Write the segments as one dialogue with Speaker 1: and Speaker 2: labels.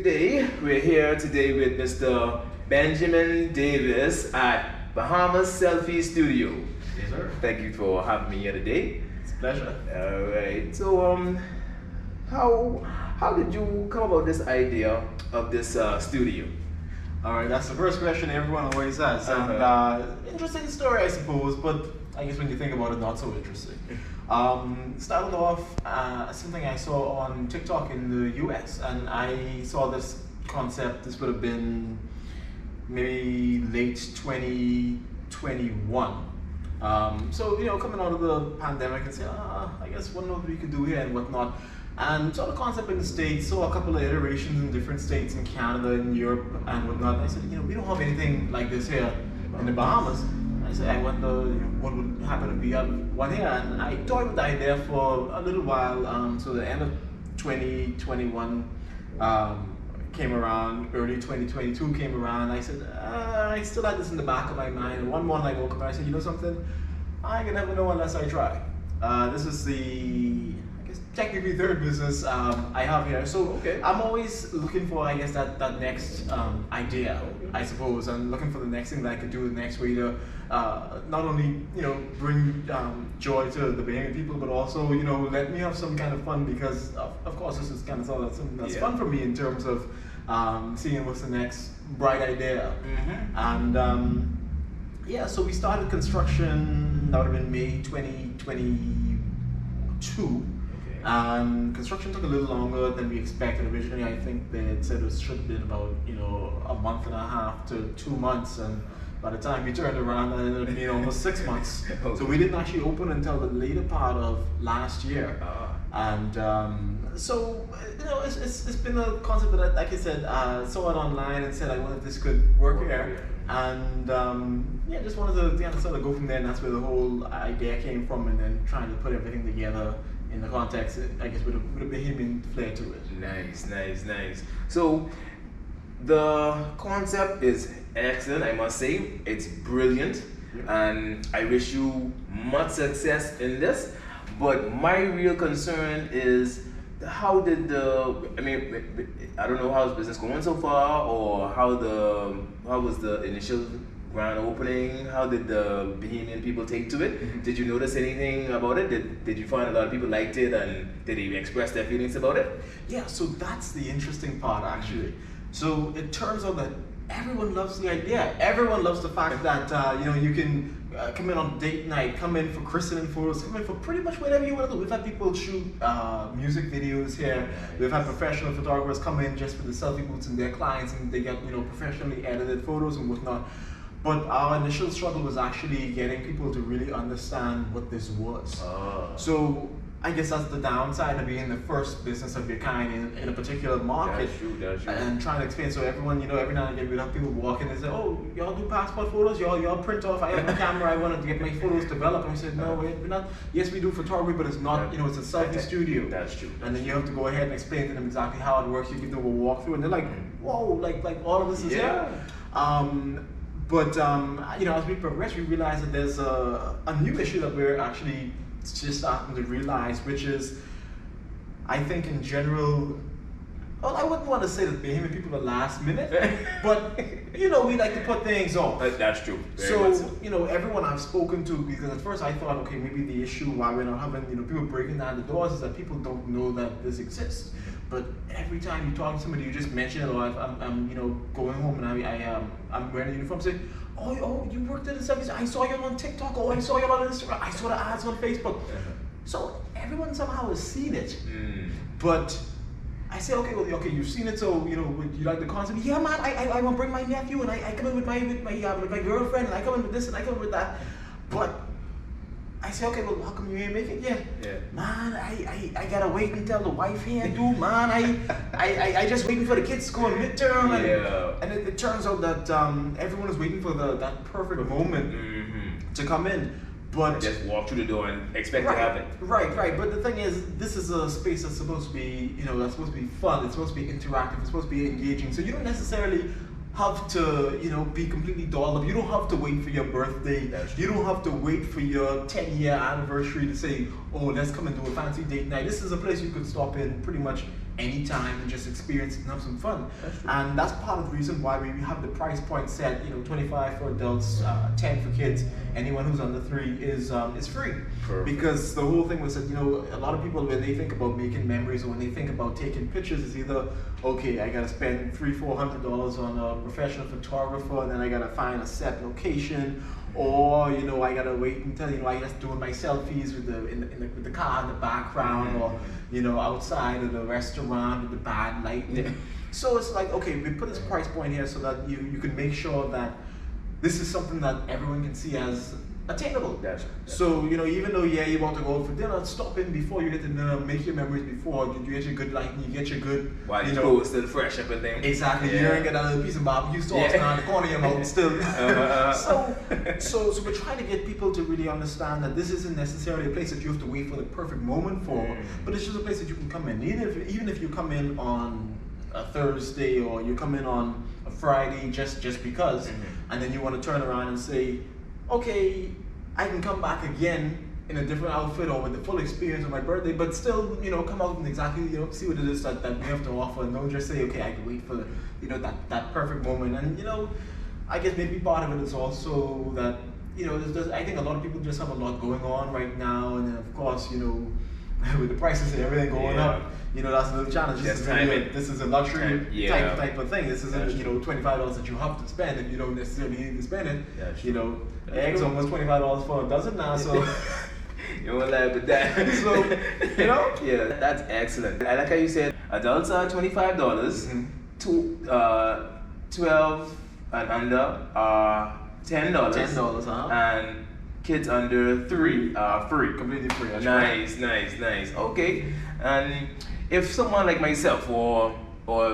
Speaker 1: day. We're here today with Mr. Benjamin Davis at Bahamas Selfie Studio.
Speaker 2: Yes, sir.
Speaker 1: Thank you for having me here today.
Speaker 2: It's a pleasure.
Speaker 1: All right. So, how did you come about this idea of this studio?
Speaker 2: All right, that's the first question everyone always has. Interesting story, I suppose, but I guess when you think about it, not so interesting. Started off something I saw on TikTok in the US, and I saw this concept. This would have been maybe late 2021. So, coming out of the pandemic and say, I guess what we could do here and whatnot. And saw the concept in the States, saw a couple of iterations in different states in Canada and Europe and whatnot. I said, we don't have anything like this here in the Bahamas. I said, I wonder what would happen if we had one here. And I toyed with the idea for a little while. So the end of 2021 came around, early 2022 came around. I said, I still had this in the back of my mind. And one morning I woke up and I said, something? I can never know unless I try. This is the technically third business I have here. So
Speaker 1: okay.
Speaker 2: I'm always looking for, I guess, that next idea, I suppose, and looking for the next thing that I could do, the next way to not only, bring joy to the Bahamian people, but also, let me have some kind of fun, because of course this is kind of something that's fun for me in terms of seeing what's the next bright idea. And so we started construction, that would have been May 2022. Construction took a little longer than we expected. Originally, I think they had said it should have been about a month and a half to 2 months, and by the time we turned around, it ended up being almost 6 months.
Speaker 1: Okay.
Speaker 2: So we didn't actually open until the later part of last year. So it's been a concept that, like I said, saw it online and said I wonder if this could work here, and just wanted to sort of go from there, and that's where the whole idea came from, and then trying to put everything together in the context, I guess, with a Bahamian flair to it.
Speaker 1: Nice. So the concept is excellent, I must say. It's brilliant, and I wish you much success in this. But my real concern is how did I don't know how's business going so far, or how was the initial grand opening? How did the Bahamian people take to it? Did you notice anything about it? Did you find a lot of people liked it, and did they express their feelings about it?
Speaker 2: Yeah, so that's the interesting part, actually. So it turns out that everyone loves the idea. Everyone loves the fact that you can come in on date night, come in for christening photos, come in for pretty much whatever you want to do. We've had people shoot music videos here. We've had professional photographers come in just with the selfie booths and their clients, and they get professionally edited photos and whatnot. But our initial struggle was actually getting people to really understand what this was. So I guess that's the downside of being the first business of your kind in a particular market.
Speaker 1: That's true.
Speaker 2: And trying to explain, so everyone, every now and again we'd have people walk in and say, oh, y'all do passport photos? Y'all print off? I have a camera, I wanted to get my photos developed. And we said, no, we're not. Yes, we do photography, but it's not, it's a selfie studio.
Speaker 1: That's true.
Speaker 2: And then you have to go ahead and explain to them exactly how it works. You give them a walkthrough, and they're like, whoa, like all of this is here. But as we progress, we realize that there's a new issue that we're actually just starting to realize, which is, I think in general, well, I wouldn't want to say that Bahamian people are last minute, but we like to put things off.
Speaker 1: That's true.
Speaker 2: So everyone I've spoken to, because at first I thought, okay, maybe the issue why we're not having people breaking down the doors is that people don't know that this exists. But every time you talk to somebody, you just mention it, or I'm going home and I'm wearing a uniform, say, oh, you worked at the service. I saw you on TikTok. Oh, I saw you on Instagram. I saw the ads on Facebook. So everyone somehow has seen it. But I say, okay, you've seen it. So you like the concept? Yeah, man. I want to bring my nephew, and I come in with my girlfriend, and I come in with this, and I come in with that. But I say, okay, well, how come you ain't make it yet? Man, I gotta wait until the wife here do, man. I just waiting for the kids to go on midterm, and it turns out that everyone is waiting for that perfect moment to come in. But
Speaker 1: just walk through the door and expect to have it.
Speaker 2: Right. But the thing is, this is a space that's supposed to be, that's supposed to be fun. It's supposed to be interactive. It's supposed to be engaging. So you don't necessarily have to, be completely dolled up. You don't have to wait for your birthday. You don't have to wait for your 10-year anniversary to say, oh, let's come and do a fancy date night. This is a place you could stop in pretty much anytime and just experience it and have some fun. And that's part of the reason why we have the price point set, 25 for adults, 10 for kids. Anyone who's under 3 is free.
Speaker 1: Perfect.
Speaker 2: Because the whole thing was that, a lot of people, when they think about making memories or when they think about taking pictures, it's either, okay, I gotta spend $300-400 on a professional photographer, and then I gotta find a set location, or I gotta wait until I just doing my selfies with the car in the background, or outside of the restaurant with the bad lighting. So it's like, okay, we put this price point here so that you can make sure that this is something that everyone can see as attainable. So even though you want to go out for dinner, stop in before you get to dinner, make your memories before you get your good lighting, you get your good
Speaker 1: while your clothes still fresh up and things.
Speaker 2: Exactly. You don't get that little piece of barbecue sauce down the corner of your mouth still. So we're trying to get people to really understand that this isn't necessarily a place that you have to wait for the perfect moment for, but it's just a place that you can come in. Even if you come in on a Thursday, or you come in on a Friday just because, and then you want to turn around and say, okay, I can come back again in a different outfit or with the full experience of my birthday, but still, come out and exactly, see what it is that we have to offer, and don't just say, okay, I can wait for that perfect moment. And I guess maybe part of it is also that I think a lot of people just have a lot going on right now, and then of course with the prices and everything going up, that's a little challenge. This is a luxury type of thing. This isn't $25 that you have to spend if you don't necessarily need to spend it. Eggs almost $25 for a dozen now, so
Speaker 1: you won't lie with that.
Speaker 2: So
Speaker 1: yeah, that's excellent. I like how you said adults are $25, to 12 and under are $10, and kids under 3 are free.
Speaker 2: Completely free.
Speaker 1: Nice. Okay, and if someone like myself or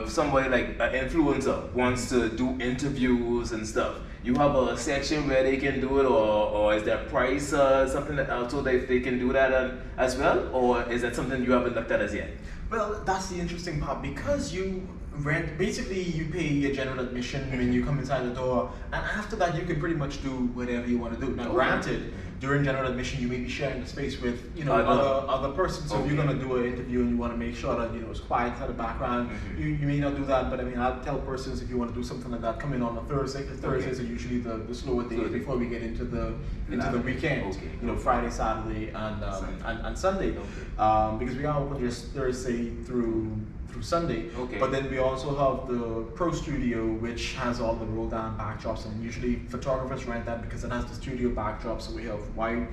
Speaker 1: somebody like an influencer wants to do interviews and stuff, you have a section where they can do it, or is there a price something that also they can do that as well, or is that something you haven't looked at as yet?
Speaker 2: Well, that's the interesting part, because you rent, basically you pay your general admission when you come inside the door, and after that you can pretty much do whatever you want to do. Now granted, during general admission you may be sharing the space with other persons, so if you're going to do an interview and you want to make sure that it's quiet in the background, you may not do that, but I mean, I'll tell persons, if you want to do something like that, come in on a Thursday, because Thursdays are usually the slower days before we get into the weekend, Friday, Saturday, and Sunday, because we are open just Thursday through Sunday, but then we also have the Pro Studio, which has all the roll down backdrops, and usually photographers rent that because it has the studio backdrop. So we have white,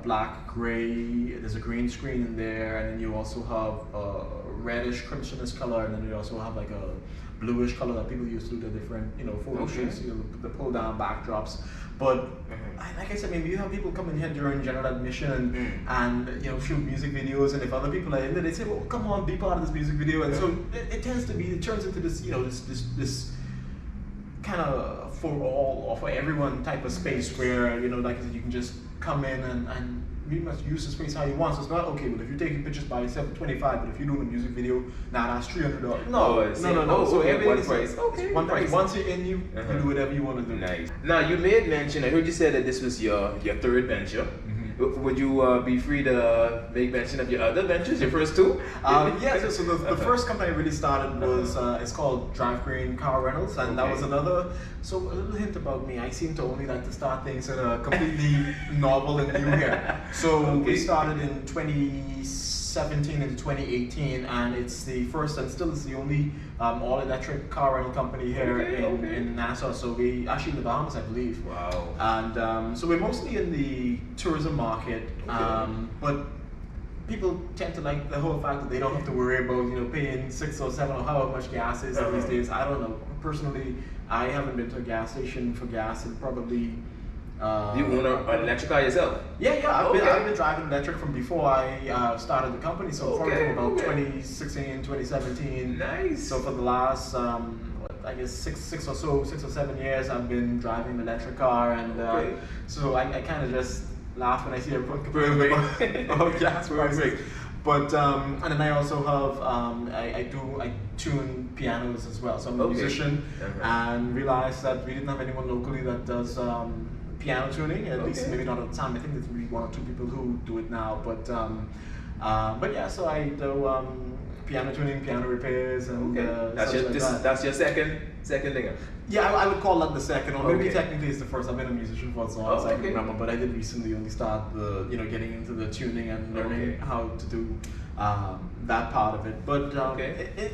Speaker 2: black, gray, there's a green screen in there, and then you also have a reddish crimsonish color, and then we also have like a bluish color that people use to do the different photo shoots, the pull down backdrops. But like I said, maybe you have people come in here during general admission and shoot music videos, and if other people are in there, they say, well, come on, be part of this music video. And so it turns into this this kind of for all or for everyone type of space where like I said, you can just come in and pretty much use the space how you want. So it's not, okay, well, if you're taking pictures by yourself for $25, but if you're doing a music video, that's $300. No. So everything is price. One price. Once you're in, you do whatever you want to do.
Speaker 1: Nice. Now you made mention, I heard you said that this was your third venture. Would you be free to make mention of your other ventures, your first two?
Speaker 2: So the first company I really started was, it's called Drive Green Car Rentals, and that was another, so a little hint about me, I seem to only like to start things in a completely novel and new here. So we started in 2017 into 2018, and it's the first and still is the only all-electric car rental company here in Nassau. So we actually in the Bahamas, I believe.
Speaker 1: Wow.
Speaker 2: And so we're mostly in the tourism market, but people tend to like the whole fact that they don't have to worry about paying 6 or 7 or however much gas is these days. I don't know. Personally, I haven't been to a gas station for gas in probably.
Speaker 1: You own an electric car yourself?
Speaker 2: I've been driving electric from before I started the company, so from about 2016, 2017.
Speaker 1: Nice.
Speaker 2: So for the last, I guess 6 or 7 years, I've been driving an electric car, and so I kind of just laugh when I see everyone complaining about gas prices. But and then I also have I tune pianos as well. So I'm a musician, and realized that we didn't have anyone locally that does piano tuning, at least maybe not at the time. I think there's maybe 1 or 2 people who do it now, but yeah, so I do piano tuning, piano repairs, and
Speaker 1: That's
Speaker 2: stuff like that.
Speaker 1: that's your second thing.
Speaker 2: Yeah, I would call that the second, or maybe
Speaker 1: Okay.
Speaker 2: technically it's the first. I've been a musician for as long as I can
Speaker 1: okay.
Speaker 2: remember, but I did recently only start getting into the tuning and learning how to do that part of it. But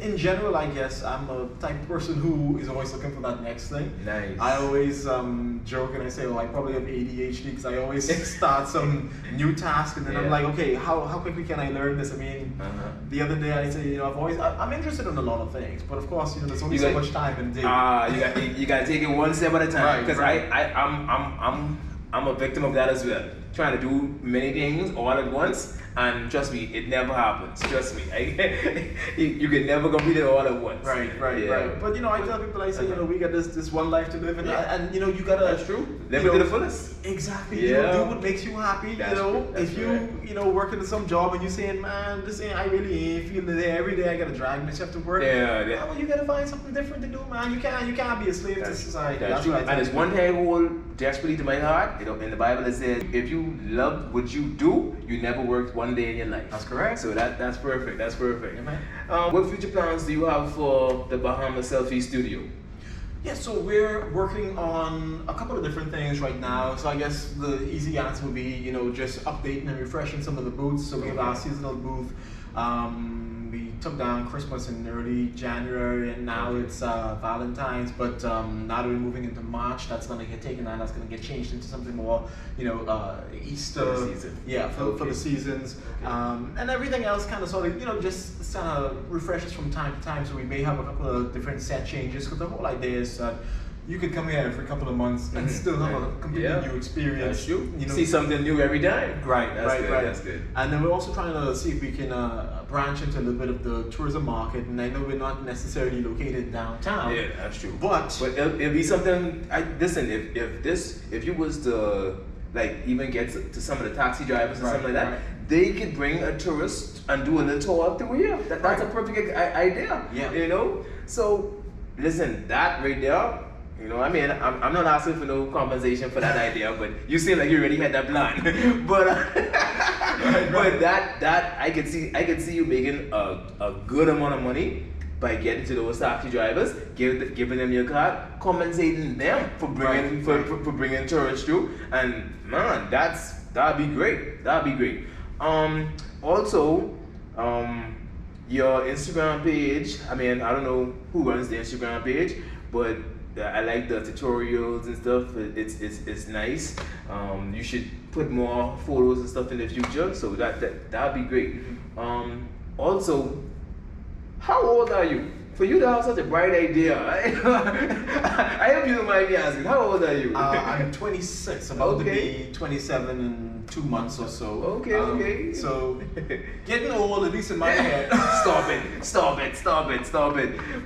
Speaker 2: in general, I guess I'm a type of person who is always looking for that next thing.
Speaker 1: Nice.
Speaker 2: I always joke and I say, well, I probably have ADHD because I always start some new task and then I'm like, okay, how quickly can I learn this? I mean, the other day I say, I'm interested in a lot of things, but of course, there's only so much time in a day.
Speaker 1: You gotta take it one step at a time. Because
Speaker 2: Right.
Speaker 1: I'm a victim of that as well. Trying to do many things all at once, and trust me, it never happens. Trust me, you can never complete it all at once.
Speaker 2: Right. But I tell people, I say, we got this one life to live, and you gotta.
Speaker 1: That's true. Live it to the fullest.
Speaker 2: Exactly.
Speaker 1: Yeah.
Speaker 2: Do what makes you happy.
Speaker 1: That's true. That's
Speaker 2: if you working in some job and you saying, man, this ain't, I really ain't feeling it. Every day I gotta drag myself to work.
Speaker 1: Yeah.
Speaker 2: Well, you gotta find something different to do, man. You can't be a slave to society.
Speaker 1: That's true.
Speaker 2: what I tell
Speaker 1: And it's
Speaker 2: people.
Speaker 1: one thing I hold desperately to my heart. In the Bible it says, if you love what you do, you never worked one day in your life.
Speaker 2: That's correct.
Speaker 1: So that's perfect. That's perfect.
Speaker 2: Yeah, man.
Speaker 1: What future plans do you have for the Bahamas Selfie Studio?
Speaker 2: Yeah, so we're working on a couple of different things right now. So I guess the easy answer would be, just updating and refreshing some of the booths. So we have our seasonal booth. We took down Christmas in early January, and now it's Valentine's. But now that we're moving into March, that's going to get taken down. That's going to get changed into something more, Easter.
Speaker 1: For the season.
Speaker 2: Yeah, for the seasons.
Speaker 1: Okay.
Speaker 2: And everything else kind of just kind of refreshes from time to time. So we may have a couple of different set changes, because the whole idea is that you could come here every couple of months and still have a completely new experience.
Speaker 1: That's true. See something new every time.
Speaker 2: Right.
Speaker 1: That's good.
Speaker 2: And then we're also trying to see if we can branch into a little bit of the tourism market. And I know we're not necessarily located downtown.
Speaker 1: Yeah, that's true.
Speaker 2: But
Speaker 1: it'll be something. Listen, if you was to even get to some of the taxi drivers and something like that, they could bring a tourist and do a little tour through here. That's a perfect idea.
Speaker 2: Yeah.
Speaker 1: So listen, that right there. I'm not asking for no compensation for that idea, but you seem like you already had that plan. but but that I could see you making a good amount of money by getting to those taxi drivers, giving them your card, compensating them for bringing for bringing tourists through, and man, that'd be great. Also, your Instagram page. I don't know who runs the Instagram page, but I like the tutorials and stuff. It's nice. You should put more photos and stuff in the future. So that'd be great. Also, how old are you? For you to have such a bright idea, I hope you don't mind me asking. How old are you?
Speaker 2: I'm 26. About to be 27 in 2 months or so.
Speaker 1: Okay.
Speaker 2: So getting old, at least in my head.
Speaker 1: Stop it.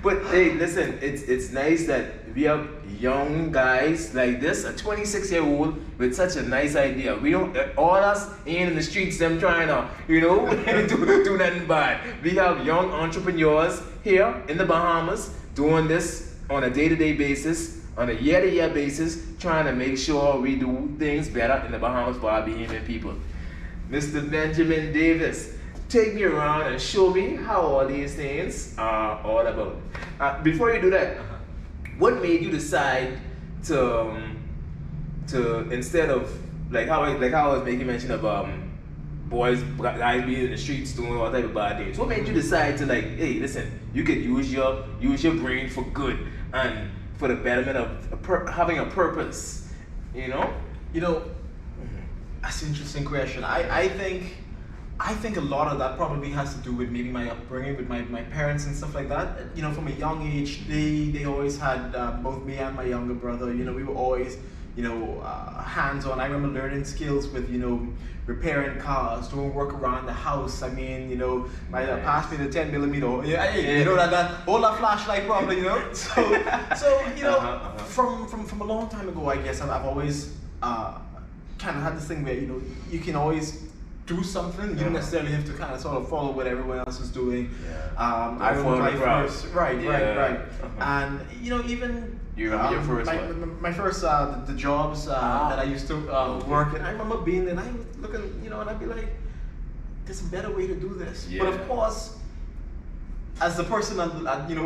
Speaker 1: But hey, listen, it's nice that we have young guys like this, a 26-year-old with such a nice idea. We don't, all us ain't in the streets, them trying to, do nothing bad. We have young entrepreneurs here in the Bahamas doing this on a day-to-day basis, on a year-to-year basis, trying to make sure we do things better in the Bahamas for our Bahamian people. Mr. Benjamin Davis, take me around and show me how all these things are all about. Before you do that, what made you decide to instead of how I was making mention of guys being in the streets doing all type of bad things? What made you decide to hey, listen, you could use your brain for good and for the betterment of having a purpose,
Speaker 2: That's an interesting question. I think a lot of that probably has to do with maybe my upbringing with my parents and stuff like that. From a young age, they always had both me and my younger brother. We were always hands-on. I remember learning skills with repairing cars, doing work around the house. My dad passed me the 10mm. That hold that flashlight probably. From a long time ago, I guess I've always kind of had this thing where you can always do something. You don't necessarily have to kind of sort of follow what everyone else is doing. I remember my first, right. And even
Speaker 1: you remember your first
Speaker 2: my first the jobs that I used to work in. I remember being there and I was looking, and I'd be like, there's a better way to do this. But of course, as the person on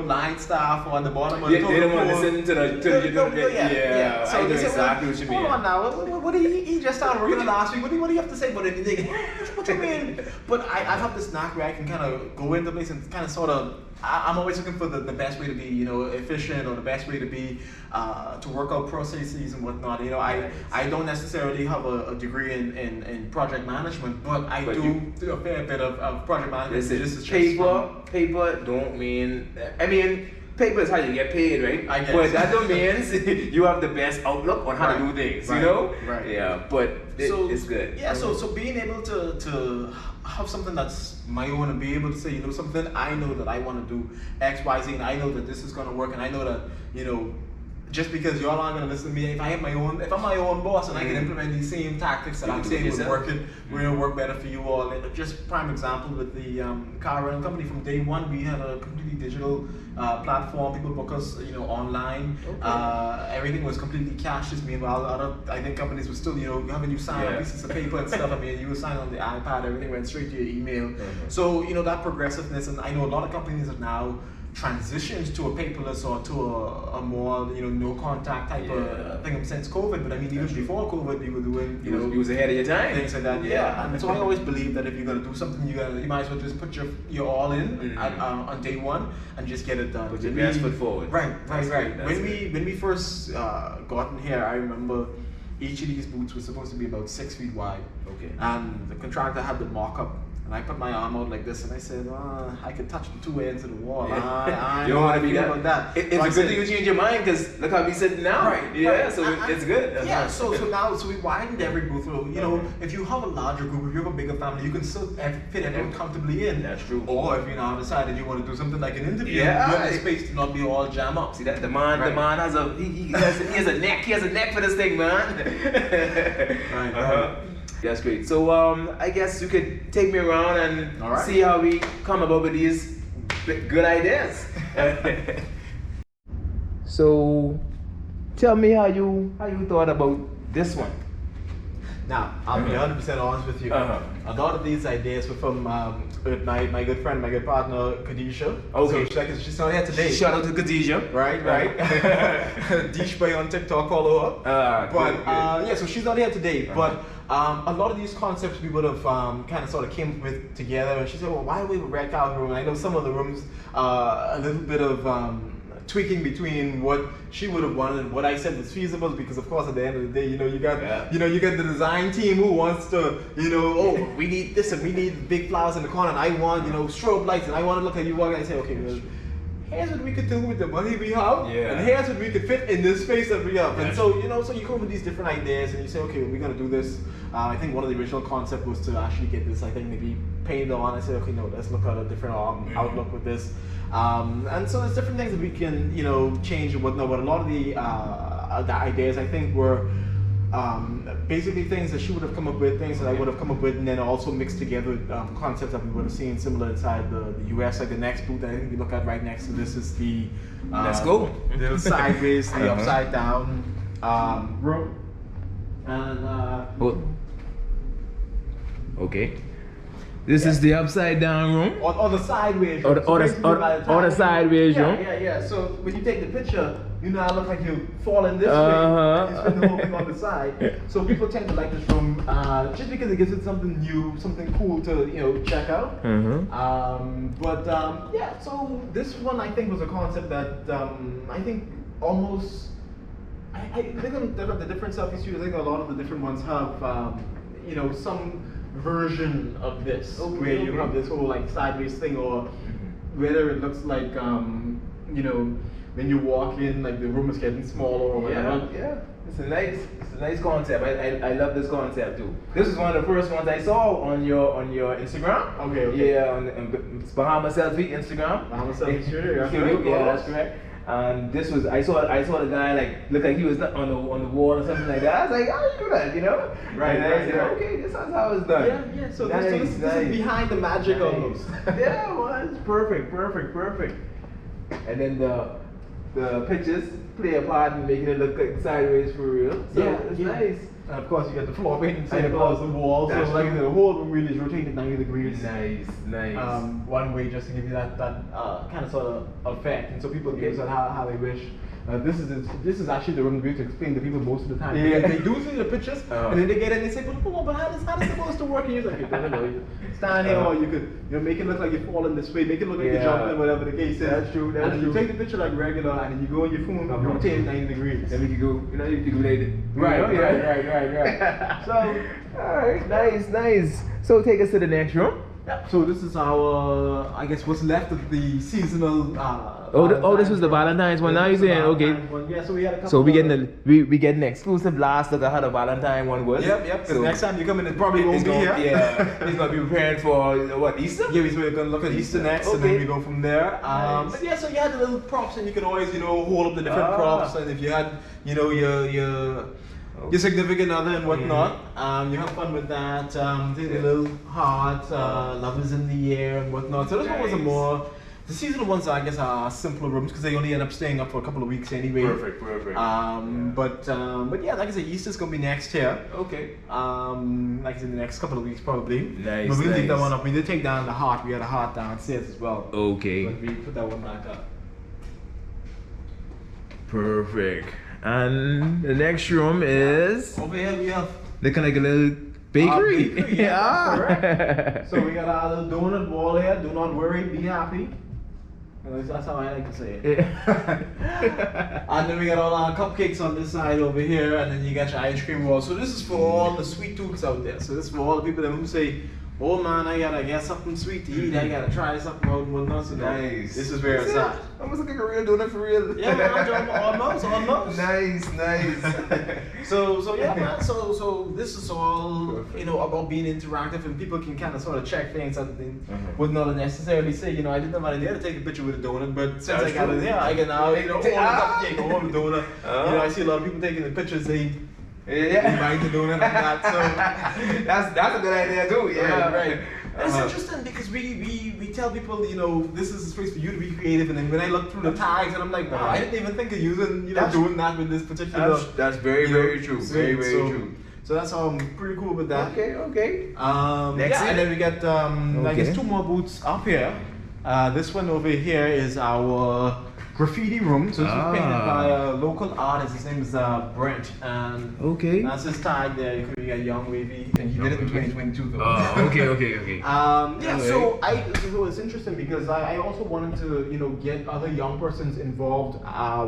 Speaker 2: line staff or on the bottom of
Speaker 1: They
Speaker 2: the
Speaker 1: don't want to listen to the
Speaker 2: yeah. So
Speaker 1: I know
Speaker 2: they say,
Speaker 1: exactly what you mean.
Speaker 2: hold on now, what did he just started working on last week? What do you have to say about anything? What you mean? But I have this knack where I can kind of go into place and kind of sort of. I'm always looking for the best way to be, efficient, or the best way to be, to work out processes and whatnot. I don't necessarily have a degree in project management, but I do a fair bit of project management.
Speaker 1: Listen, paper don't mean. I mean, paper is how you get paid, right?
Speaker 2: I guess.
Speaker 1: But that don't mean you have the best outlook on how to do things.
Speaker 2: Right.
Speaker 1: Yeah, but it's good.
Speaker 2: Yeah. So being able to have something that's my own and be able to say, something I know that I want to do X, Y, Z, and I know that this is going to work, and I know that, just because y'all aren't going to listen to me, if I'm my own boss and I can implement these same tactics that I'm saying would work, we're going to work better for you all. And just prime example with the car rental company, from day one, we had a completely digital platform. People book us, online. Okay. Everything was completely cashless. Meanwhile, other, I think companies were still, having you sign on pieces of paper and stuff. I mean, you were signing on the iPad, everything went straight to your email. So, that progressiveness, and I know a lot of companies have now transitioned to a paperless or to a more no contact type of thing since COVID. But I mean, even before COVID, we were doing
Speaker 1: you was ahead of your time,
Speaker 2: things like that. And so I always believe that if you're gonna do something, you might as well just put your all in on day one and just get it done.
Speaker 1: Put your best foot forward.
Speaker 2: Right. When we first got in here, I remember each of these booths was supposed to be about 6 feet wide.
Speaker 1: Okay.
Speaker 2: And the contractor had the mock-up. And I put my arm out like this, and I said, I could touch the two ends of the wall. I
Speaker 1: you don't want to be
Speaker 2: about that.
Speaker 1: It's a good thing you change your mind, because look how we sitting now.
Speaker 2: Right.
Speaker 1: So it's good.
Speaker 2: Yeah. So we widened every booth. If you have a larger group, if you have a bigger family, you can still fit everyone comfortably in.
Speaker 1: That's true.
Speaker 2: Or if you now decided you want to do something like an interview, you have the space to not be all jam up.
Speaker 1: See that the man has he has a neck. He has a neck for this thing, man.
Speaker 2: Right.
Speaker 1: That's great. So I guess you could take me around and see how we come about with these good ideas. So tell me how you thought about this one.
Speaker 2: Now, I'll be 100% honest with you. A lot of these ideas were from my good friend, my good partner, Khadijah.
Speaker 1: Okay.
Speaker 2: So she's not here today.
Speaker 1: Shout out to Khadijah.
Speaker 2: Right. Dish Boy on TikTok, follow her. So she's not here today. But a lot of these concepts we would have kind of sort of came with together. And she said, well, why do we rent out a room? And I know some of the rooms a little bit of tweaking between what she would have wanted and what I said was feasible, because of course at the end of the day, you got the design team who wants to, we need this and we need big flowers in the corner, and I want, strobe lights, and I want to look at you walking and say, okay, well, here's what we could do with the money we have, and here's what we could fit in this space that we have. And so, so you come up with these different ideas and you say, okay, we're gonna do this. I think one of the original concepts was to actually get this, I think, maybe painted on. I said, okay, no, let's look at a different outlook with this. And so there's different things that we can, change and whatnot. But a lot of the ideas, I think, were basically things that she would have come up with, things that I would have come up with, and then also mixed together with concepts that we would have seen similar inside the US. Like the next booth that I think we look at right next to this is the
Speaker 1: let's go.
Speaker 2: The sideways, the upside down room. And
Speaker 1: okay. This is the upside down room?
Speaker 2: Or the sideways room.
Speaker 1: Or the sideways room?
Speaker 2: Yeah. So when you take the picture, you now look like you fall in this way, and you spin the whole thing on the side. So people tend to like this room just because it gives it something new, something cool to check out. So this one I think was a concept that I think almost. I think the different selfie studios, I think a lot of the different ones have some version of this, where you have this whole like sideways thing, or whether it looks like when you walk in, like the room is getting smaller or whatever.
Speaker 1: Yeah. It's a nice concept. I love this concept too. This is one of the first ones I saw on your Instagram.
Speaker 2: Okay.
Speaker 1: Yeah, on Bahamas Selfie Instagram.
Speaker 2: Bahamas Selfie Studio.
Speaker 1: Yeah, that's correct. And this was I saw the guy look like he was on the wall or something like that. I was like, how you do that, Right. And I said, okay, this is how it's done.
Speaker 2: Yeah. So this is behind the magic almost.
Speaker 1: Yeah, well, it's perfect. And then the pictures play a part in making it look like sideways for real. So it's nice.
Speaker 2: And of course, you get the floor paint inside across the wall, so like the whole room really is rotated 90 degrees.
Speaker 1: Nice.
Speaker 2: One way just to give you that kind of sort of effect, and so people can use it how they wish. This is actually the room we have to explain to people most of the time. Yeah. They do see the pictures, and then they get in and they say, "But come on, but how is it supposed to work?" And you're like, "I don't know. You stand here, or you could make it look like you're falling this way, make it look like you're jumping, whatever the case is." That's true. And then you take the picture like regular, and then you go on your phone, you rotate it 90 degrees.
Speaker 1: Then we can go, you can relate it.
Speaker 2: Right. So,
Speaker 1: all right, nice. So take us to the next room.
Speaker 2: Yeah. So this is our, I guess, what's left of the seasonal.
Speaker 1: This was the Valentine's one. Now you're saying, okay.
Speaker 2: Yeah, so we had a couple.
Speaker 1: So we getting an exclusive last look at how the Valentine one was.
Speaker 2: Yep. Because next time you come in, it probably won't be here.
Speaker 1: Yeah, he's gonna be preparing for what, Easter?
Speaker 2: Yeah, we're gonna look at Easter next, and then we go from there.
Speaker 1: Nice.
Speaker 2: But yeah, so you had the little props, and you could always, hold up the different props, and if you had, your significant other and whatnot, you have fun with that. Did a little heart, love is in the air and whatnot. So this one was the seasonal ones, I guess, are simpler rooms because they only end up staying up for a couple of weeks anyway.
Speaker 1: Perfect.
Speaker 2: But yeah, like I said, Easter's gonna be next year.
Speaker 1: Okay.
Speaker 2: Like I said, in the next couple of weeks probably.
Speaker 1: Nice.
Speaker 2: But we'll take that one up. We did take down the heart. We had a heart downstairs as well.
Speaker 1: Okay.
Speaker 2: But we put that one back up.
Speaker 1: Perfect. And the next room is
Speaker 2: over here. We have
Speaker 1: looking like a little bakery.
Speaker 2: Correct. So we got our little donut wall here. Do not worry, be happy. That's how I like to say it. And then we got all our cupcakes on this side over here, and then you got your ice cream wall. So this is for all the sweet tooths out there. So this is for all the people who say, "Oh man, I gotta get something sweet to eat. I gotta try something out and whatnot." So
Speaker 1: nice.
Speaker 2: This is where it's at.
Speaker 1: Almost like a real donut for real.
Speaker 2: Yeah, man, almost.
Speaker 1: Nice.
Speaker 2: So yeah, man. So this is all about being interactive, and people can kind of sort of check things out and would not necessarily say, I didn't have an idea to take a picture with a donut, but since I got it here, I can now hold the cupcake or hold the donut. I see a lot of people taking the pictures. They invite the donut and that. So
Speaker 1: that's a good idea too. Yeah,
Speaker 2: right. It's interesting because we tell people, this is a space for you to be creative, and then when I look through the tags and I'm like, wow, I didn't even think of using, doing that with this particular.
Speaker 1: That's very true. Very true.
Speaker 2: So that's how I'm pretty cool with that.
Speaker 1: Okay.
Speaker 2: Next and then we got I guess 2 more booths up here. This one over here is our graffiti room. So this was painted by a local artist. His name is Brent, and that's his tag there. You got Young Wavy, and he did it in 2022 though.
Speaker 1: Okay.
Speaker 2: So it's interesting because I also wanted to get other young persons involved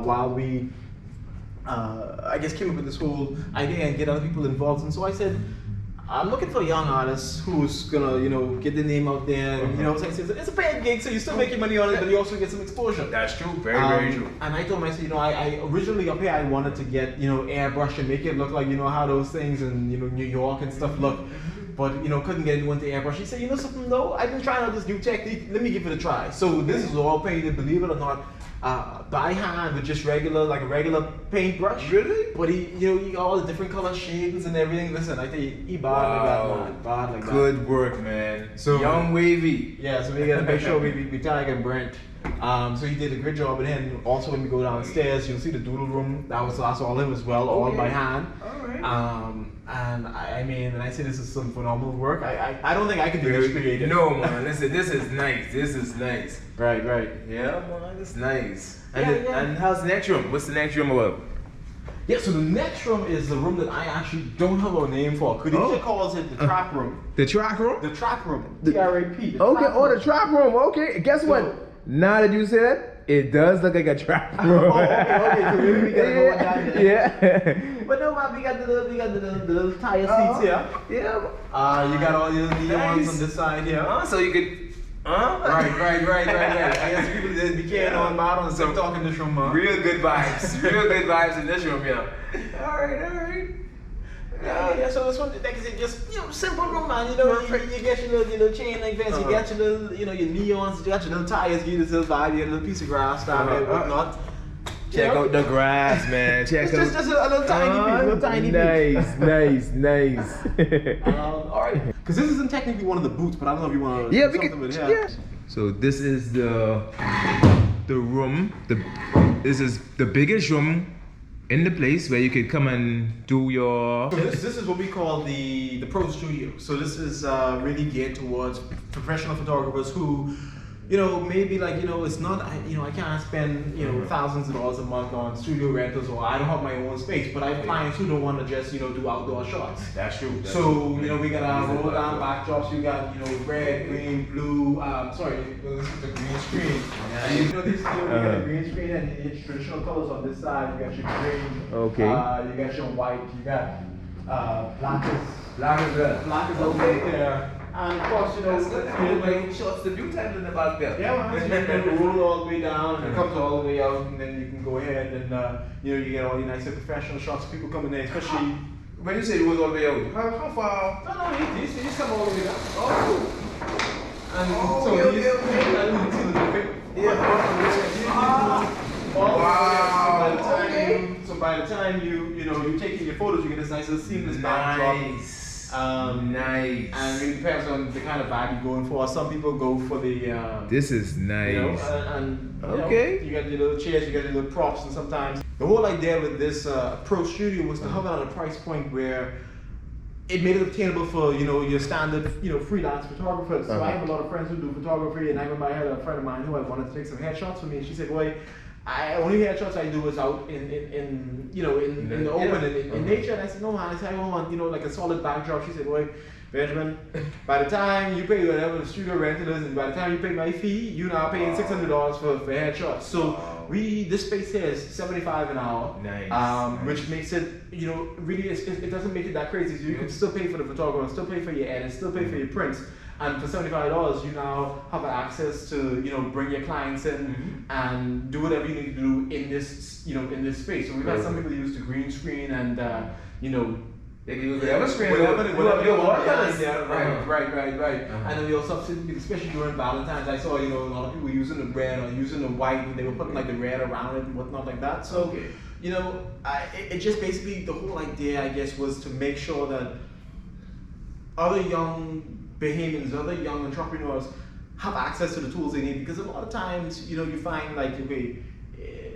Speaker 2: while we I guess came up with this whole idea and get other people involved. And so I said, I'm looking for a young artist who's gonna, get the name out there. And, so it's a paid gig, so you still make your money on it, but you also get some exposure.
Speaker 1: That's true. Very true.
Speaker 2: And I told myself, I originally up here I wanted to get, airbrush and make it look like, how those things in, New York and stuff look. But couldn't get anyone to airbrush. He said, something though, I've been trying out this new technique. Let me give it a try. So this is all painted, believe it or not, by hand with just a regular paintbrush.
Speaker 1: Really?
Speaker 2: But he got all the different color shades and everything. Listen, I tell you, he bad like that, man. Bad like that.
Speaker 1: Good work, man.
Speaker 2: So
Speaker 1: Young Wavy.
Speaker 2: Yeah, so we gotta make sure we tag and Brent. So he did a good job, and then also when we go downstairs, you'll see the doodle room. That's all him as well, all by hand.
Speaker 1: Alright.
Speaker 2: And I mean, when I say this is some phenomenal work, I don't think I could be this creative.
Speaker 1: No, man. Listen, this is nice.
Speaker 2: Right.
Speaker 1: Yeah, man, that's nice. And how's the next room? What's the next room about?
Speaker 2: Yeah, so the next room is the room that I actually don't have a name for. Khadija calls it the trap room.
Speaker 1: The trap room?
Speaker 2: The trap room. T-R-A-P.
Speaker 1: The trap room. Okay, guess what? Now that you said it, it does look like a trap room.
Speaker 2: Okay. So maybe we gotta go down there.
Speaker 1: Yeah.
Speaker 2: But no, man, we got the little tire seats here.
Speaker 1: Yeah.
Speaker 2: You got all your ones on this side here.
Speaker 1: So you could.
Speaker 2: Right. I guess people that be carrying on bottom and talking in this room, man.
Speaker 1: Real good vibes in this room, yeah. All right.
Speaker 2: Yeah, so this one, like I said, just simple room, man. You get your little chain link fence, you got your little, your neons, you got your little tires, you get this little vibe, you get a little piece of grass down there, whatnot.
Speaker 1: Check out the grass, man.
Speaker 2: It's just a little tiny piece.
Speaker 1: Nice.
Speaker 2: All right. Because this isn't technically one of the booths, but I don't know if you want to do something with it.
Speaker 1: Yeah. So this is the room. This is the biggest room in the place where you could come and do your...
Speaker 2: So this is what we call the Pro Studio. So this is really geared towards professional photographers who, you know, maybe like, you know, it's not, you know, I can't spend, you know, thousands of dollars a month on studio rentals, or I don't have my own space, but I have clients who don't want to just, you know, do outdoor shots.
Speaker 1: That's true.
Speaker 2: So, you know, we got our roll down backdrops, you got, you know, red, green, blue, sorry, this is the green screen. And you know, this here, we got a green screen and it's traditional colors on this side. You got your green,
Speaker 1: okay.
Speaker 2: You got your white, you got black is
Speaker 1: okay.
Speaker 2: there. And of course, you know,
Speaker 1: shots the view time in the back there.
Speaker 2: yeah, man. You can roll all the way down, and it comes all the way out, and then you can go ahead and you know, you get all the nice professional shots. People coming in, especially
Speaker 1: when you say it goes all the way out, how far?
Speaker 2: No, you just come all the way down. Oh, and so
Speaker 1: okay,
Speaker 2: these, you see the big,
Speaker 1: Wow.
Speaker 2: So by the time you know, you're taking your photos, you get this nice little seamless backdrop.
Speaker 1: Nice.
Speaker 2: And it depends on the kind of vibe you're going for. Some people go for the.
Speaker 1: This is nice.
Speaker 2: You know, and
Speaker 1: okay.
Speaker 2: You got your little chairs, you got your little props, and sometimes the whole idea with this Pro Studio was to have it at a price point where it made it obtainable for, you know, your standard, you know, freelance photographers. So I have a lot of friends who do photography, and I remember I had a friend of mine who I wanted to take some headshots for me, and she said, "Boy, only headshots I do is out in you know, in the open, in nature." And I said, "No, man, I want, you know, like a solid backdrop." She said, "Boy, Benjamin, by the time you pay whatever the studio rental is, and by the time you pay my fee, you now paying $600 for headshots." So this space here is $75 an hour, which makes it, you know, really it doesn't make it that crazy. So you can still pay for the photographer, still pay for your edit, still pay for your prints. And for $75, you now have access to, you know, bring your clients in and do whatever you need to do in this, you know, in this space. So we've had some people use the green screen and, you know,
Speaker 1: they can use whatever screen,
Speaker 2: whatever you want.
Speaker 1: Right.
Speaker 2: And then we also, especially during Valentine's, I saw, you know, a lot of people using the red or using the white, and they were putting like the red around it and whatnot like that. So, you know, it just basically, the whole idea, I guess, was to make sure that other young Bahamians, other young entrepreneurs have access to the tools they need, because a lot of times, you know, you find like, okay,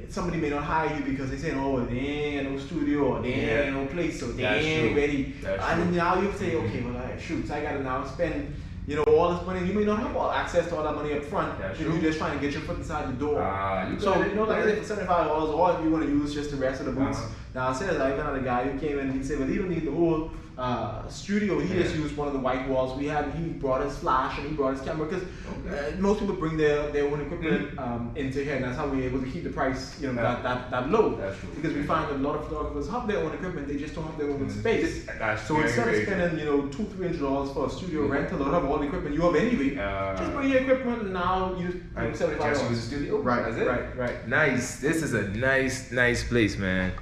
Speaker 2: somebody may not hire you because they say, "Oh, they ain't no studio, or they ain't no place, so they ain't ready." And then now you say, "Okay, well, shoot, I gotta now spend, you know, all this money." You may not have all access to all that money up front. You're just trying to get your foot inside the door. So, you know, like I said, for $75, or if you want to use just the rest of the boots. Now, I said, I even had a guy who came in and he said, "Well, he don't need the whole studio. He just used one of the white walls we had. He brought his flash and he brought his camera, because most people bring their own equipment into here, and that's how we're able to keep the price, you know, that low.
Speaker 1: That's true.
Speaker 2: Because we find that a lot of photographers have their own equipment, they just don't have their own space. So instead of spending, you know, $200-300 for a studio rental or have all the equipment you have anyway, just bring your equipment and now use $75.
Speaker 1: Just use the studio.
Speaker 2: Right.
Speaker 1: That's it.
Speaker 2: Right.
Speaker 1: Nice. This is a nice place, man.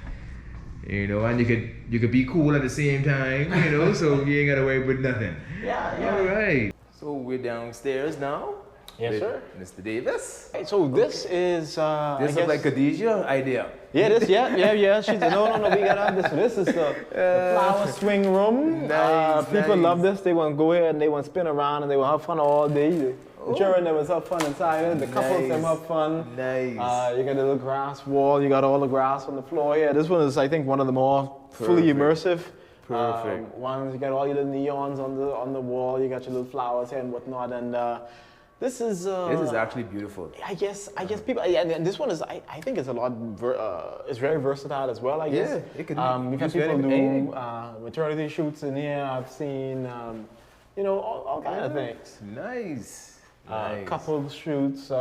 Speaker 1: You know, and you could be cool at the same time, you know, so you ain't gotta worry about nothing.
Speaker 2: Yeah.
Speaker 1: All right. So we're downstairs now.
Speaker 3: Yes, sir.
Speaker 1: Mr. Davis.
Speaker 3: Hey, so this is
Speaker 1: this is like Khadijah idea.
Speaker 3: Yeah, She said, no, we gotta have this. So this is the flower swing room. People love this. They want to go ahead and they want to spin around and they want to have fun all day. The children, they will have fun inside it. The couples, them have fun.
Speaker 1: Nice.
Speaker 3: You got a little grass wall. You got all the grass on the floor here. This one is, I think, one of the more fully immersive ones. You got all your little neons on the wall. You got your little flowers here and whatnot. And this is
Speaker 1: actually beautiful.
Speaker 3: I guess people. Yeah, and this one is. I think it's a lot. It's very versatile as well. I guess.
Speaker 1: Yeah, it could be.
Speaker 3: We've had people do maternity shoots in here. I've seen. You know, all kind of things.
Speaker 1: Nice.
Speaker 3: Couple shoots,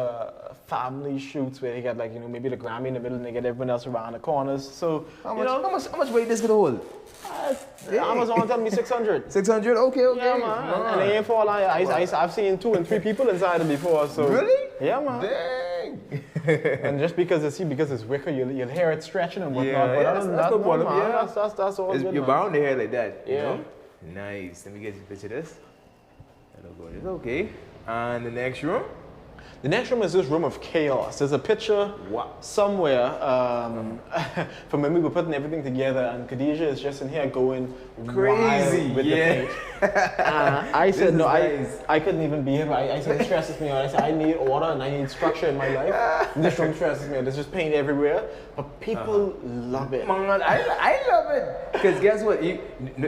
Speaker 3: family shoots where they get, like, you know, maybe the Grammy in the middle and they get everyone else around the corners. So
Speaker 1: how much weight this could hold?
Speaker 3: Amazon telling me 600.
Speaker 1: 600? Okay.
Speaker 3: Yeah, man. And they ain't fall. I've seen 2 and 3 people inside it before. So
Speaker 1: really?
Speaker 3: Yeah, man.
Speaker 1: Dang.
Speaker 3: And just because it's wicker, you'll hear it stretching and whatnot.
Speaker 1: Yeah,
Speaker 3: but
Speaker 1: that's no problem.
Speaker 3: Yeah, that's all good.
Speaker 1: You're bound to hear like that.
Speaker 3: Yeah.
Speaker 1: You know? Nice. Let me get you a picture of this. It's okay. And the next room?
Speaker 3: The next room is this room of chaos. There's a picture somewhere from when we were putting everything together, and Khadijah is just in here going
Speaker 1: Crazy,
Speaker 3: wild with
Speaker 1: yeah.
Speaker 3: the paint. I said, no,
Speaker 1: nice.
Speaker 3: I couldn't even be here. I said, it stresses me out. I said, I need order and I need structure in my life. And this room stresses me out. There's just paint everywhere. But people love it.
Speaker 1: Man, I love it. Because guess what?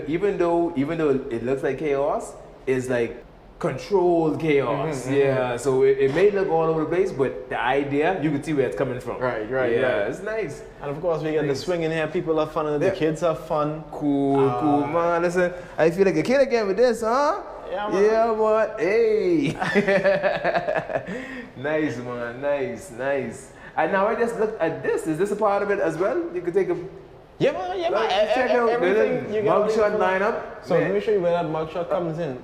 Speaker 1: Even though it looks like chaos, it's like controlled chaos. Yeah. So it may look all over the place, but the idea, you can see where it's coming from.
Speaker 3: Right.
Speaker 1: Yeah, it's nice.
Speaker 3: And of course, we get the swing in here. People have fun, and the kids have fun.
Speaker 1: Cool, man. Listen, I feel like a kid again with this, huh?
Speaker 3: Yeah, man.
Speaker 1: Yeah, but hey. Nice, man. Nice. And now I just look at this. Is this a part of it as well? You could take a
Speaker 3: Yeah, man.
Speaker 1: check out
Speaker 3: Everything
Speaker 1: the
Speaker 3: you got
Speaker 1: mugshot lineup.
Speaker 3: So let me show you where that mugshot comes in.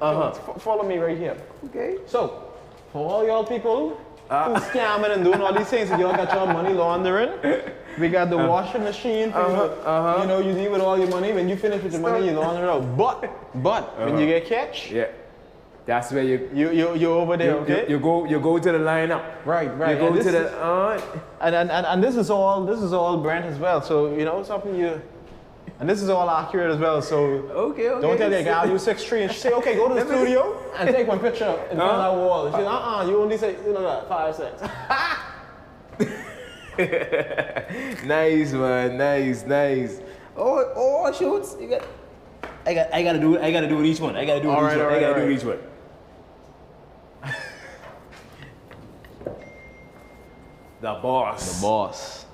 Speaker 3: Follow me right here.
Speaker 1: Okay.
Speaker 3: So, for all y'all people who scamming and doing all these things, and y'all got your money laundering, we got the washing machine for you. You know, you leave with all your money. When you finish with your money, you launder it out. But when you get catch,
Speaker 1: Yeah. That's where
Speaker 3: you're over there, okay?
Speaker 1: You go to the lineup.
Speaker 3: Right.
Speaker 1: You go to the
Speaker 3: and this is all Brent as well. So you know something and this is all accurate as well. So
Speaker 1: okay.
Speaker 3: don't tell your gal you 6'3" and she say, okay, go to the studio and take one picture in front of that wall. And she said, you only say 5'6".
Speaker 1: Nice, man. Nice. Oh shoots. I gotta do it each one. I gotta do it each one. The boss.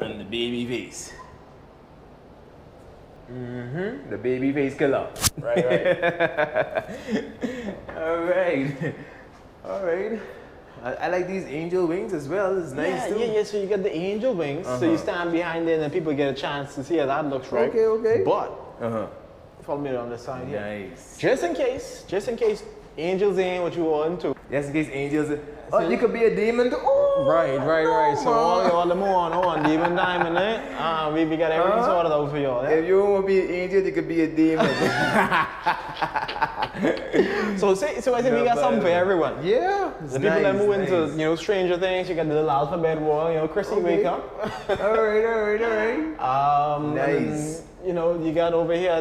Speaker 1: And the baby face. The baby face killer.
Speaker 3: Right.
Speaker 1: All right. I like these angel wings as well. It's nice too.
Speaker 3: Yeah. So you get the angel wings. So you stand behind it and people get a chance to see how that looks, right?
Speaker 1: Okay.
Speaker 3: But follow me on the side here.
Speaker 1: Nice.
Speaker 3: Just in case angels ain't what you want to.
Speaker 1: Just in case angels. Oh, you could be a demon too. Oh,
Speaker 3: Right.
Speaker 1: no,
Speaker 3: So all the more on demon diamond, eh? We got everything sorted out for y'all.
Speaker 1: If you don't want to be an angel, you could be a demon.
Speaker 3: So I think we got something for everyone.
Speaker 1: Yeah.
Speaker 3: The people that move into Stranger Things, you got the little alphabet wall. Chrissy, wake up.
Speaker 1: All right.
Speaker 3: Nice. And, you got over here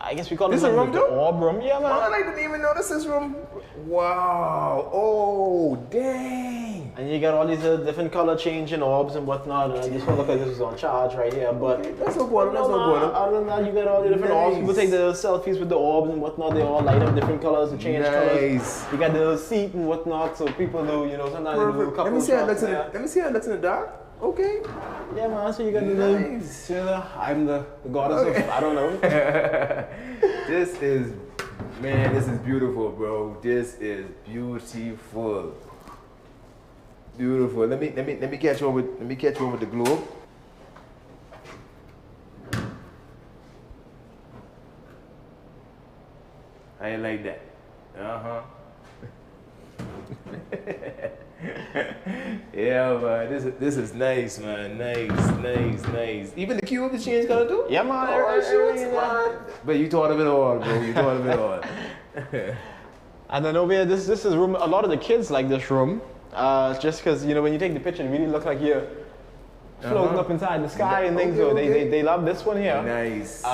Speaker 3: I guess we call
Speaker 1: this
Speaker 3: it
Speaker 1: a room
Speaker 3: the
Speaker 1: too?
Speaker 3: orb room. Yeah, man.
Speaker 1: I didn't even notice this room. Wow. Oh, dang.
Speaker 3: And you got all these different color changing orbs and whatnot. And this one look like this is on charge right here. But
Speaker 1: that's no problem.
Speaker 3: Other than that, you got all the different orbs. People take the selfies with the orbs and whatnot. They all light up different colors and change colors. You got the seat and whatnot. So people do, sometimes they do a couple
Speaker 1: Let me see how it looks in the dark. Okay.
Speaker 3: Yeah, man. So you got the little. I'm the goddess of. I don't know.
Speaker 1: This is beautiful, bro. This is beautiful. Beautiful. Let me catch you with the globe. I like that. Yeah, man. This is nice, man. Nice. Even the cube is changed color too?
Speaker 3: Yeah, man.
Speaker 1: Man. But you thought of it all, bro. You thought of it all.
Speaker 3: And then over here, this is room. A lot of the kids like this room, just because when you take the picture, it really looks like you're floating up inside the sky and things. So they love this one here.
Speaker 1: Nice.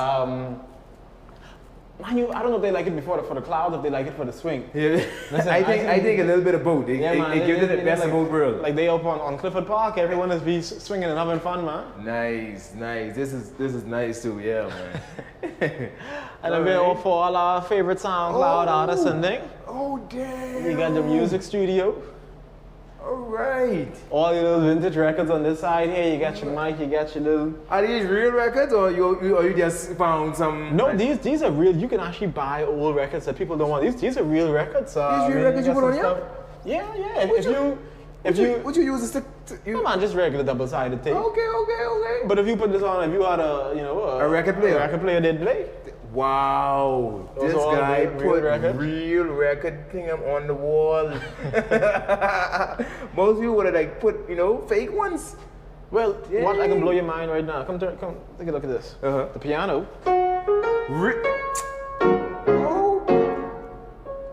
Speaker 3: I don't know if they like it for the clouds, if they like it for the swing.
Speaker 1: Yeah. Listen, I think a little bit of both. It gives it the best of both worlds.
Speaker 3: Like they up on Clifford Park, everyone is be swinging and having fun, man.
Speaker 1: Nice. This is nice too, yeah, man.
Speaker 3: And then we're all for all our favorite SoundCloud artists and thing.
Speaker 1: Oh damn.
Speaker 3: We got the music studio.
Speaker 1: All right.
Speaker 3: All your little vintage records on this side here. You got your mic, you got your little.
Speaker 1: Are these real records or you just found some?
Speaker 3: No, these are real. You can actually buy old records that people don't want. These are real records.
Speaker 1: These real records you put on here?
Speaker 3: Yeah.
Speaker 1: What you use to stick?
Speaker 3: Come on, just regular double-sided tape.
Speaker 1: Okay.
Speaker 3: But if you put this on, if you had a
Speaker 1: record player.
Speaker 3: A record player did play.
Speaker 1: Wow, this guy put real record thing on the wall. Most people would have put fake ones.
Speaker 3: Well, what I can blow your mind right now. Come take a look at this. The piano.
Speaker 1: Oh.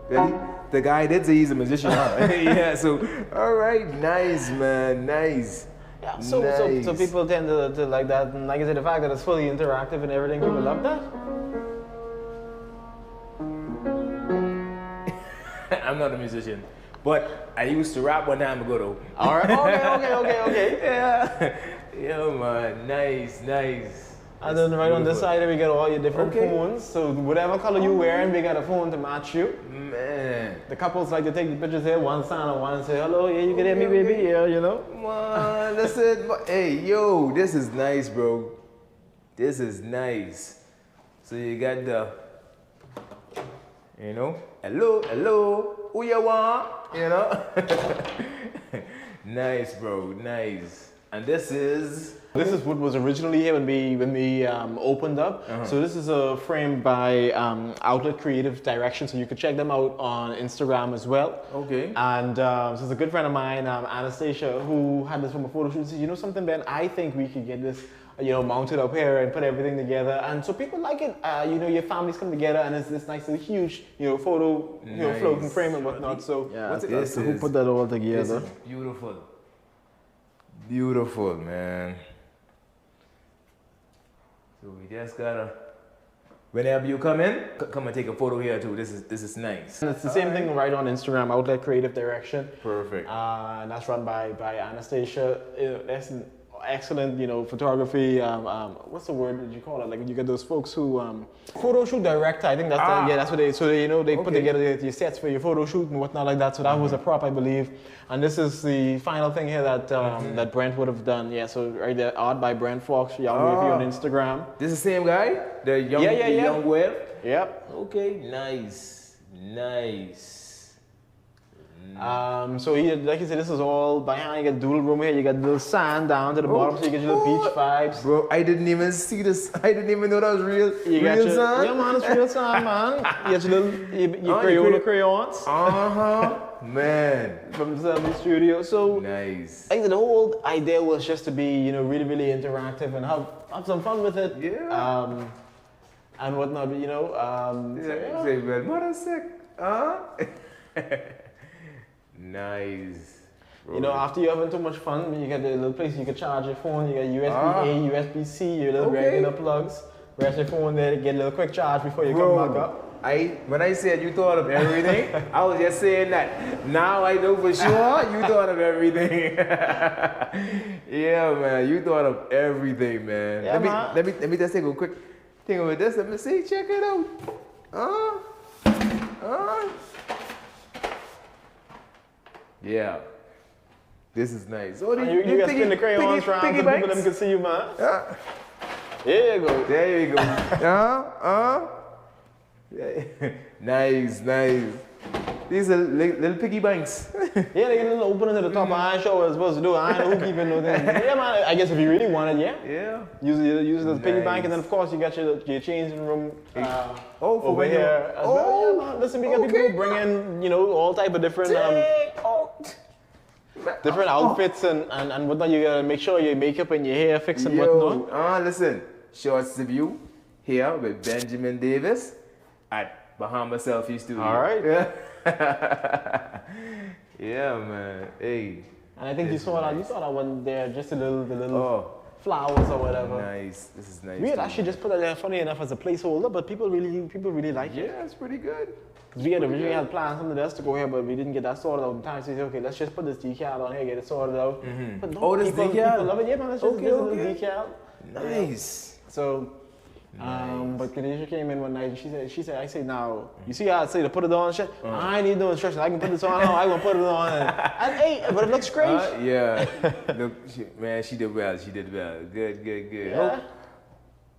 Speaker 1: Ready? The guy did say he's a musician, huh? Yeah, so, all right, nice, man, nice.
Speaker 3: Yeah, so
Speaker 1: Nice.
Speaker 3: people tend to like that, and like I said, the fact that it's fully interactive and everything, people love that.
Speaker 1: I'm not a musician, but I used to rap one time ago though.
Speaker 3: All right, okay.
Speaker 1: Yeah, yeah, man, nice.
Speaker 3: And then right on this side, we got all your different
Speaker 1: Okay.
Speaker 3: phones. So whatever color you wearing, we got a phone to match you.
Speaker 1: Man,
Speaker 3: The couples like to take the pictures here, one stand and one say, hello, yeah, you can hear me, baby, yeah, you know.
Speaker 1: man, listen, hey, yo, this is nice, bro. This is nice. So you got the, you know, hello, who you want? You know? Nice, bro, nice. And this is
Speaker 3: what was originally here when we opened up. So this is a frame by Outlet Creative Direction. So you can check them out on Instagram as well.
Speaker 1: okay.
Speaker 3: And so it's a good friend of mine, Anastasia, who had this from a photo shoot. She said, you know something, Ben? I think we could get this, mounted up here and put everything together. And so people like it. Your families come together, and it's this nice, huge, photo,
Speaker 1: Nice.
Speaker 3: floating frame and whatnot. So
Speaker 1: Yeah,
Speaker 3: what's
Speaker 1: this
Speaker 3: who
Speaker 1: is-
Speaker 3: put that all
Speaker 1: This
Speaker 3: together?
Speaker 1: is beautiful. Beautiful, man. So we just gotta. Whenever you come in, come and take a photo here too. This is nice.
Speaker 3: And it's the same thing right on Instagram, Outlet Creative Direction.
Speaker 1: Perfect.
Speaker 3: And that's run by Anastasia. That's an excellent, photography. What's the word that you call it? Like when you get those folks who photo shoot director. I think that's that's what they. So they put
Speaker 1: Okay.
Speaker 3: together your sets for your photo shoot and whatnot like that. So that was a prop, I believe. And this is the final thing here that that Brent would have done. Yeah. So right there, art by Brent Fox. Young Wavy on Instagram.
Speaker 1: This is the same guy, the young,
Speaker 3: Yeah.
Speaker 1: the young wave.
Speaker 3: Yep.
Speaker 1: Okay, nice.
Speaker 3: So he, like you said, this is all by hand. You got dual room here. You got little sand down to the bottom, so you get your little beach vibes.
Speaker 1: Bro, I didn't even see this. I didn't even know that was real.
Speaker 3: You got
Speaker 1: real
Speaker 3: your,
Speaker 1: sand.
Speaker 3: yeah, man, it's real sand, man. You got your little your Crayola crayons
Speaker 1: Man.
Speaker 3: from the Selfie Studio. So
Speaker 1: Nice.
Speaker 3: I think the whole idea was just to be, really, really interactive and have some fun with it.
Speaker 1: Yeah.
Speaker 3: And whatnot, so, yeah.
Speaker 1: Say, well, mother sick. Nice. Bro.
Speaker 3: After you're having too much fun, you got the little place you can charge your phone. You got USB-A, USB-C, your little
Speaker 1: Okay.
Speaker 3: regular plugs. Rest your phone there, get a little quick charge before you
Speaker 1: Bro,
Speaker 3: come back up.
Speaker 1: when I said you thought of everything, I was just saying that. Now I know for sure you thought of everything. Yeah, man, you thought of everything, man.
Speaker 3: Yeah, man.
Speaker 1: Let me just take a quick thing over this. Let me see, check it out. Yeah. This is nice. Oh,
Speaker 3: You got to spin the crayons around so the people them can see you, man.
Speaker 1: Yeah.
Speaker 3: There you go.
Speaker 1: There you go. Nice. These are little piggy banks.
Speaker 3: Yeah, they get a little opening to the top. I ain't sure what it's supposed to do. I ain't know who keeping no thing. Yeah, man. I guess if you really want it, yeah.
Speaker 1: Yeah.
Speaker 3: Use the piggy bank,
Speaker 1: Nice.
Speaker 3: and then of course you got your changing room
Speaker 1: For
Speaker 3: over
Speaker 1: when you-
Speaker 3: here as well. Yeah, man. Listen, we got people who bring in all type of different different outfits and whatnot. You gotta make sure your makeup and your hair fix and whatnot.
Speaker 1: Listen. Shorts of you here with Benjamin Davis at Bahamas Selfie Studio.
Speaker 3: All right.
Speaker 1: Yeah. Yeah, man. Hey.
Speaker 3: And I think you saw that one there, just the little
Speaker 1: Oh,
Speaker 3: flowers or whatever.
Speaker 1: nice. This is nice.
Speaker 3: We had
Speaker 1: too.
Speaker 3: actually just put it there, funny enough, as a placeholder, but people really like it.
Speaker 1: Yeah, it's pretty good.
Speaker 3: Because we had originally had planned something else to go here, but we didn't get that sorted out in time. So we said, okay, let's just put this decal on here, get it sorted out. But no,
Speaker 1: Oh, this
Speaker 3: people
Speaker 1: decal?
Speaker 3: love it. Yeah, man, let's just
Speaker 1: Okay,
Speaker 3: get a little
Speaker 1: okay.
Speaker 3: decal.
Speaker 1: Nice.
Speaker 3: So, but Kadesha came in one night and she said, I say, now, you see how I say to put it on and shit? I ain't need no instructions. I can put this on how I gonna put it on. And hey, but it looks great.
Speaker 1: Yeah. Look, she did well. Good.
Speaker 3: Yeah.
Speaker 1: Oh,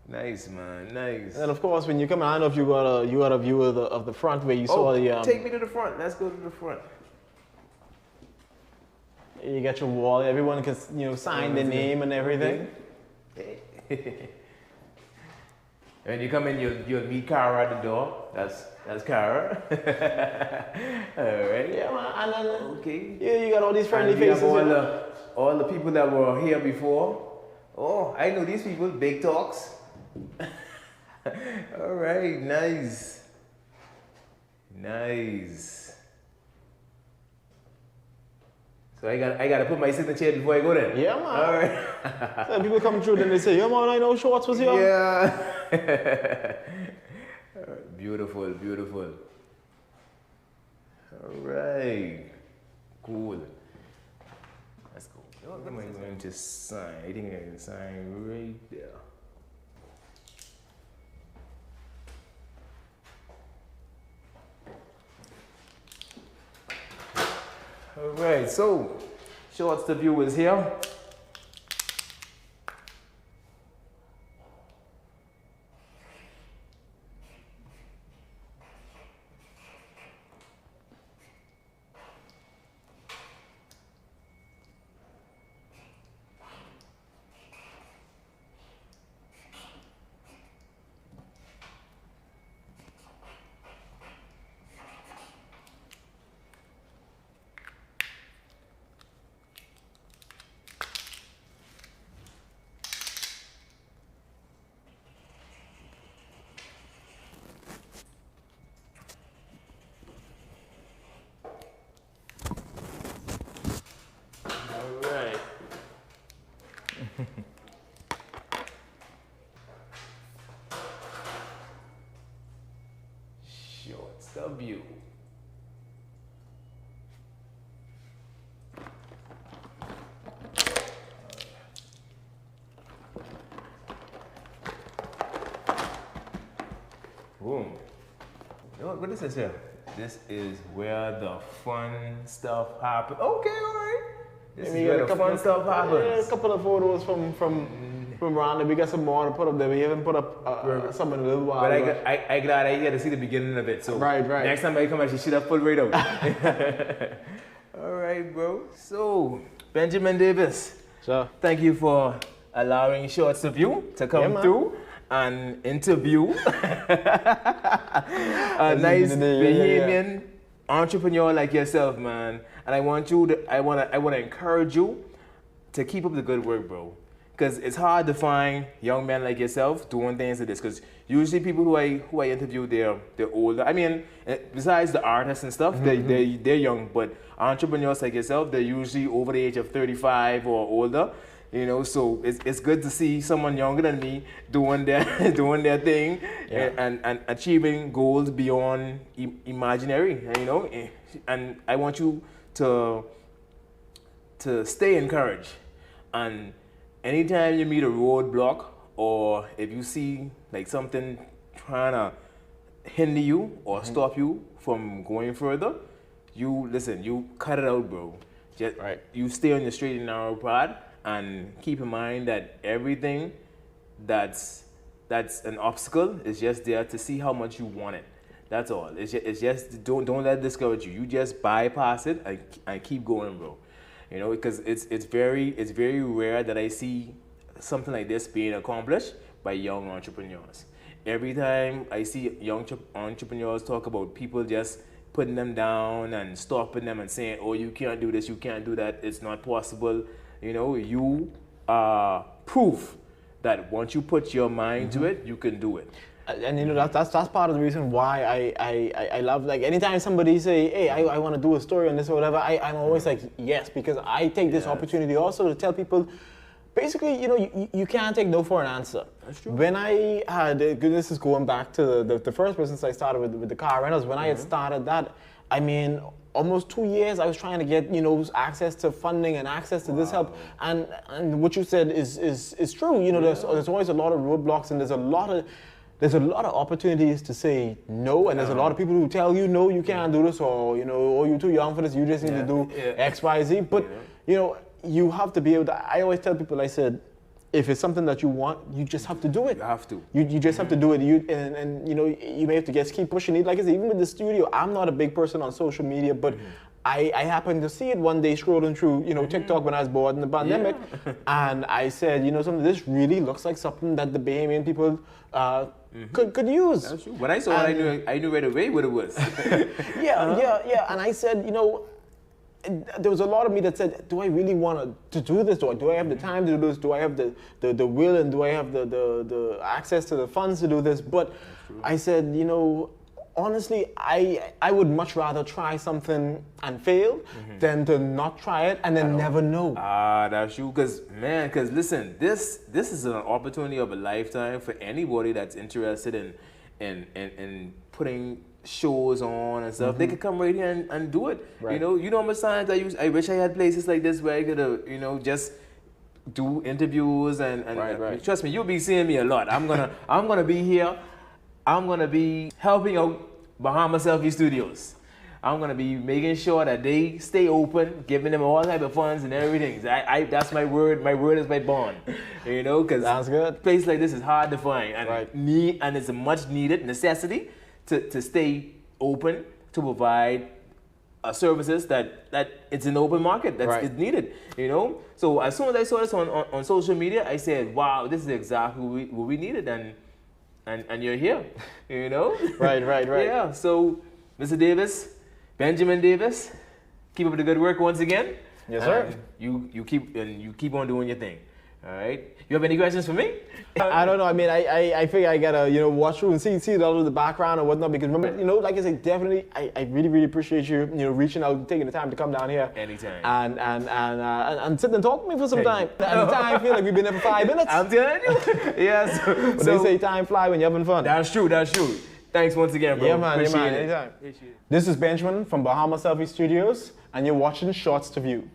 Speaker 1: nice, man. Nice.
Speaker 3: And then of course, when you come in, I don't know if you got a view of the front where you saw the
Speaker 1: take me to the front. Let's go to the front.
Speaker 3: you got your wall. Everyone can sign their name and everything.
Speaker 1: When you come in, you'll meet Kara at the door. That's Kara. All right.
Speaker 3: Yeah, man. And then
Speaker 1: Okay.
Speaker 3: you got all these friendly
Speaker 1: And we have
Speaker 3: faces.
Speaker 1: all the people that were here before. Oh, I know these people. Big talks. All right. Nice. So I gotta put my signature before I go there.
Speaker 3: Yeah, man.
Speaker 1: All right.
Speaker 3: So people come through, then they say, yeah, man, I know Shorts was here.
Speaker 1: Yeah. Beautiful, beautiful. All right. Cool. Let's go. What am I going to sign? I think I can sign right there. All right, so Shorts the view is here. All right. Shorts the view. Boom. You know what is this here? This is where the fun stuff happens. Okay, all right. This is where the fun stuff happens.
Speaker 3: Yeah, a couple of photos from Raleigh. We got some more to put up there. We haven't put up some in a little while.
Speaker 1: But I glad I get to see the beginning of it. So
Speaker 3: right.
Speaker 1: Next time I come, I should have full right out. All right, bro. So Benjamin Davis,
Speaker 3: Sure.
Speaker 1: thank you for allowing Shorts of You to come through and interview a nice Bahamian entrepreneur like yourself, man. And I want to encourage you to keep up the good work, bro. Because it's hard to find young men like yourself doing things like this. Because usually people who I interview, they're older. I mean, besides the artists and stuff, they're young. But entrepreneurs like yourself, they're usually over the age of 35 or older. You know, so it's good to see someone younger than me doing their thing and achieving goals beyond imaginary. You know, and I want you to stay encouraged. And anytime you meet a roadblock, or if you see like something trying to hinder you or stop you from going further, you cut it out, bro. Just you stay on your straight and narrow path. And keep in mind that everything that's an obstacle is just there to see how much you want it. That's all. It's just don't let it discourage you. You just bypass it and keep going, bro. You know, because it's very rare that I see something like this being accomplished by young entrepreneurs. Every time I see young entrepreneurs talk about people just putting them down and stopping them and saying, "Oh, you can't do this, you can't do that, it's not possible." You know, you are proof that once you put your mind to it, you can do it.
Speaker 3: And you know, that's part of the reason why I love, like, anytime somebody say, hey, I want to do a story on this or whatever, I'm always like, yes, because I take this opportunity also to tell people, basically, you know, you can't take no for an answer.
Speaker 1: That's true.
Speaker 3: When I had, this is going back to the first business I started with the car rentals, when I had started that, I mean, almost 2 years I was trying to get, you know, access to funding and access to this help. And what you said is true. You know, there's always a lot of roadblocks, and there's a lot of opportunities to say no, and there's a lot of people who tell you, no, you can't do this, or, you know, or you're too young for this, you just need to do X, Y, Z. But, you know, you have to be able to, I always tell people, I said, if it's something that you want, you just have to do it.
Speaker 1: You have to.
Speaker 3: You just have to do it. And you know, you may have to just keep pushing it. Like I said, even with the studio, I'm not a big person on social media, but I happened to see it one day scrolling through, you know, TikTok when I was bored in the pandemic, and I said, you know, something, this really looks like something that the Bahamian people could use.
Speaker 1: That's true. When I saw it, I knew right away what it was.
Speaker 3: Yeah. And I said, you know, there was a lot of me that said, do I really want to do this? Do I have the time to do this? Do I have the will, and do I have the access to the funds to do this? But I said, you know, honestly, I would much rather try something and fail than to not try it and then never know.
Speaker 1: Ah, that's true. Because listen, this is an opportunity of a lifetime for anybody that's interested in putting shows on and stuff. They could come right here and do it.
Speaker 3: Right.
Speaker 1: You know how much times I wish I had places like this where I could just do interviews and
Speaker 3: Right.
Speaker 1: trust me, you'll be seeing me a lot. I'm gonna be here. I'm gonna be helping out Bahamas Selfie Studios. I'm gonna be making sure that they stay open, giving them all type of funds and everything. That's my word. My word is my bond. Because
Speaker 3: Sounds good.
Speaker 1: a place like this is hard to find and
Speaker 3: Right.
Speaker 1: and it's a much needed necessity to stay open to provide services that it's an open market that's
Speaker 3: Right.
Speaker 1: it's needed. So as soon as I saw this on social media, I said, wow, this is exactly what we needed, and you're here.
Speaker 3: Right.
Speaker 1: Yeah. So Mr. Davis, Benjamin Davis, keep up the good work once again.
Speaker 3: Yes, sir.
Speaker 1: And you keep on doing your thing. All right. You have any questions for me?
Speaker 3: I don't know. I mean, I figure I gotta watch through and see it all in the background and whatnot, because remember, like I said, definitely I really appreciate you reaching out, taking the time to come down here
Speaker 1: Anytime.
Speaker 3: and sit and talk to me for some time. At the time, I feel like we've been there for 5 minutes.
Speaker 1: I'm telling you. Yeah.
Speaker 3: But they say time fly when you're having fun.
Speaker 1: That's true. Thanks once again, bro.
Speaker 3: Yeah, man.
Speaker 1: Appreciate it.
Speaker 3: Anytime. This is Benjamin from Bahamas Selfie Studios, and you're watching Shots to View.